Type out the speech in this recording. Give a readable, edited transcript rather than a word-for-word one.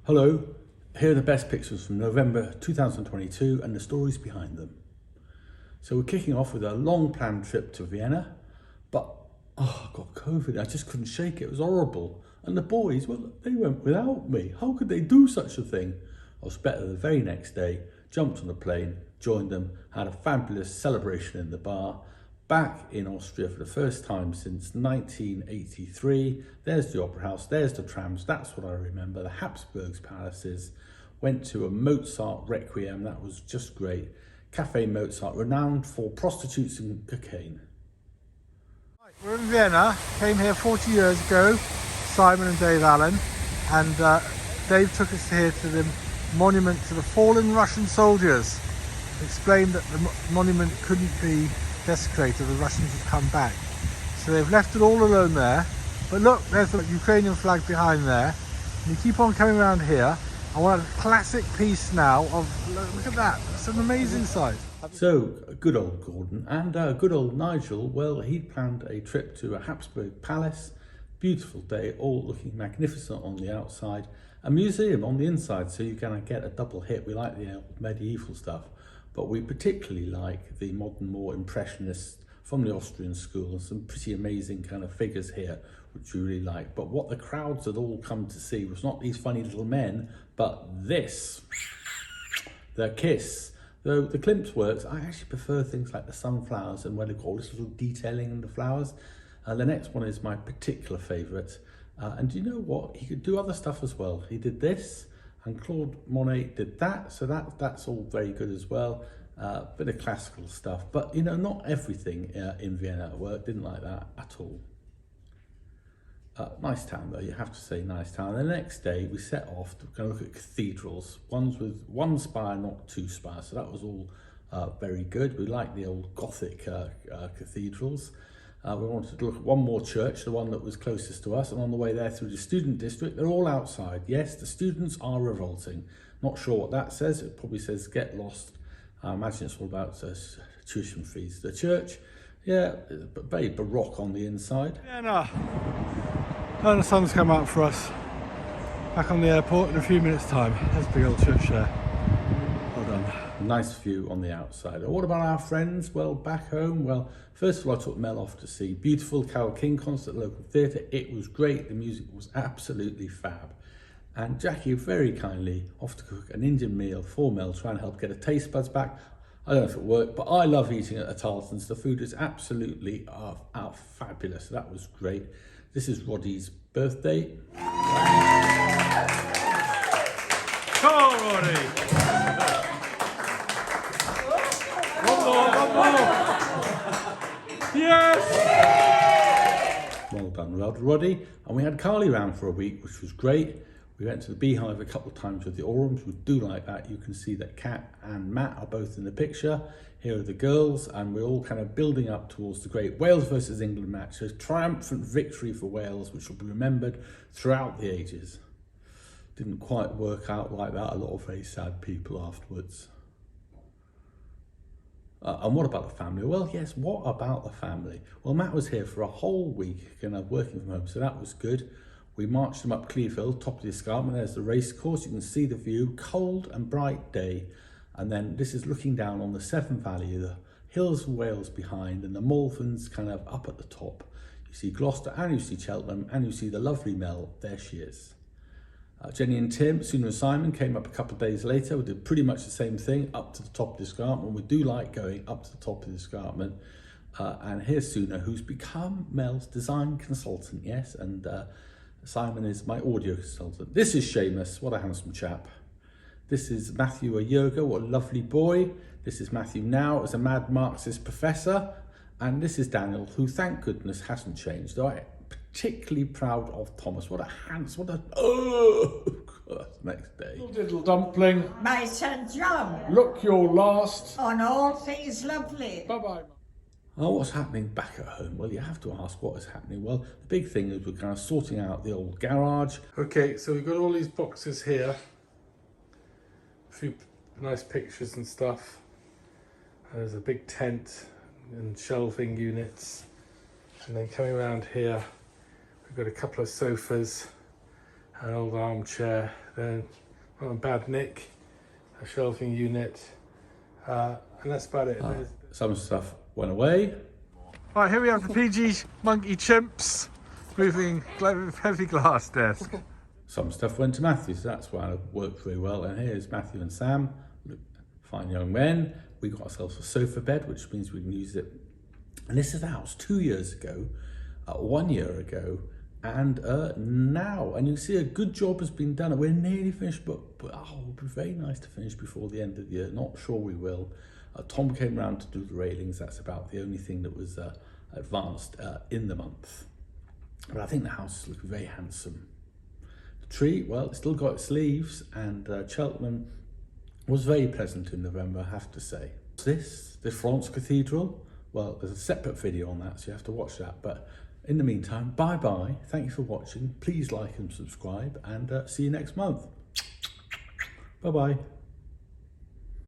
Hello, here are the best pictures from November 2022 and the stories behind them. So we're kicking off with a long planned trip to Vienna, but I got COVID. I just couldn't shake it. It was horrible. And the boys, well, they went without me. How could they do such a thing? I was better the very next day, jumped on a plane, joined them, had a fabulous celebration in the bar, back in Austria for the first time since 1983. There's the Opera House, there's the trams, that's what I remember. The Habsburgs palaces. Went to a Mozart Requiem, that was just great. Cafe Mozart, renowned for prostitutes and cocaine. We're in Vienna, came here 40 years ago, Simon and Dave Allen, and Dave took us here to the monument to the fallen Russian soldiers. Explained that the monument couldn't be desecrated, the Russians would come back. So they've left it all alone there. But look, there's the Ukrainian flag behind there. And you keep on coming around here. I want a classic piece now of, look at that, it's an amazing sight. So, good old Gordon and good old Nigel, well, he planned a trip to a Habsburg palace. Beautiful day, all looking magnificent on the outside. A museum on the inside, so you're going to get a double hit. We like the medieval stuff, but we particularly like the modern, more impressionist from the Austrian school, and some pretty amazing kind of figures here, which we really like. But what the crowds had all come to see was not these funny little men, but this, the kiss. Though the Klimt's works, I actually prefer things like the sunflowers and where they've got all this little detailing in the flowers. The next one is my particular favourite. And do you know what? He could do other stuff as well. He did this, and Claude Monet did that, so that's all very good as well. Bit of classical stuff, but you know, not everything in Vienna at work. Didn't like that at all. Nice town though, you have to say, nice town. And the next day we set off to go look at cathedrals, ones with one spire, not two spires, so that was all very good. We like the old Gothic cathedrals. We wanted to look at one more church, the one that was closest to us, and on the way there through the student district, they're all outside. Yes, the students are revolting. Not sure what that says. It probably says get lost. I imagine it's all about tuition fees. The church, yeah, but very baroque on the inside. Vienna. And the sun's come out for us. Back on the airport in a few minutes' time. There's a big old church there. Well done. Nice view on the outside. And what about our friends? Well, back home, well, first of all, I took Mel off to see beautiful Carole King concert at the local theatre. It was great. The music was absolutely fab. And Jackie very kindly off to cook an Indian meal for Mel, try and help get her taste buds back. I don't know if it worked, but I love eating at the Tarleton's. The food is absolutely fabulous. That was great. This is Roddy's birthday. Come on, Roddy! One more! Yes! Well done, Roddy. And we had Carly round for a week, which was great. We went to the Beehive a couple of times with the orams. We do like that. You can see that Kat and Matt are both in the picture. Here are the girls, and we're all kind of building up towards the great Wales versus England match. So triumphant victory for Wales, which will be remembered throughout the ages. Didn't quite work out like that. A lot of very sad people afterwards. And what about the family? Well, yes, what about the family? Well, Matt was here for a whole week, kind of working from home, so that was good. We marched them up Clevehill, top of the escarpment. There's the race course. You can see the view, cold and bright day. And then this is looking down on the Severn Valley, the hills of Wales behind, and the Malverns kind of up at the top. You see Gloucester, and you see Cheltenham, and you see the lovely Mel. There she is. Jenny and Tim, Suna Simon, came up a couple of days later. We did pretty much the same thing, up to the top of the escarpment. We do like going up to the top of the escarpment. And here's Suna, who's become Mel's design consultant, yes, and Simon is my audio consultant. This is Seamus, what a handsome chap. This is Matthew, a yoga, what a lovely boy. This is Matthew now as a mad Marxist professor. And this is Daniel, who thank goodness hasn't changed. Though I'm particularly proud of Thomas. What a handsome, what a, oh, God, next day. Little dumpling. My son John. Look your last. On all things lovely. Bye-bye. Oh, what's happening back at home? Well, you have to ask what is happening. Well, the big thing is we're kind of sorting out the old garage. Okay, so we've got all these boxes here. A few nice pictures and stuff. There's a big tent and shelving units. And then coming around here, we've got a couple of sofas an old armchair, then not in bad nick, a shelving unit, and that's about it. Some stuff went away. Right, here we have the PG monkey chimps moving heavy glass desk. Some stuff went to Matthew, so that's why it worked very well. And here's Matthew and Sam, fine young men. We got ourselves a sofa bed, which means we can use it. And this is the house 2 years ago, 1 year ago, and now. And you see a good job has been done. We're nearly finished, but it would be very nice to finish before the end of the year. Not sure we will. Tom came round to do the railings. That's about the only thing that was advanced in the month. But I think the house is looking very handsome. The tree, well, it's still got its leaves, and Cheltenham was very pleasant in November, I have to say. The Florence Cathedral, well, there's a separate video on that, so you have to watch that. But in the meantime, bye-bye. Thank you for watching. Please like and subscribe, and see you next month. Bye-bye.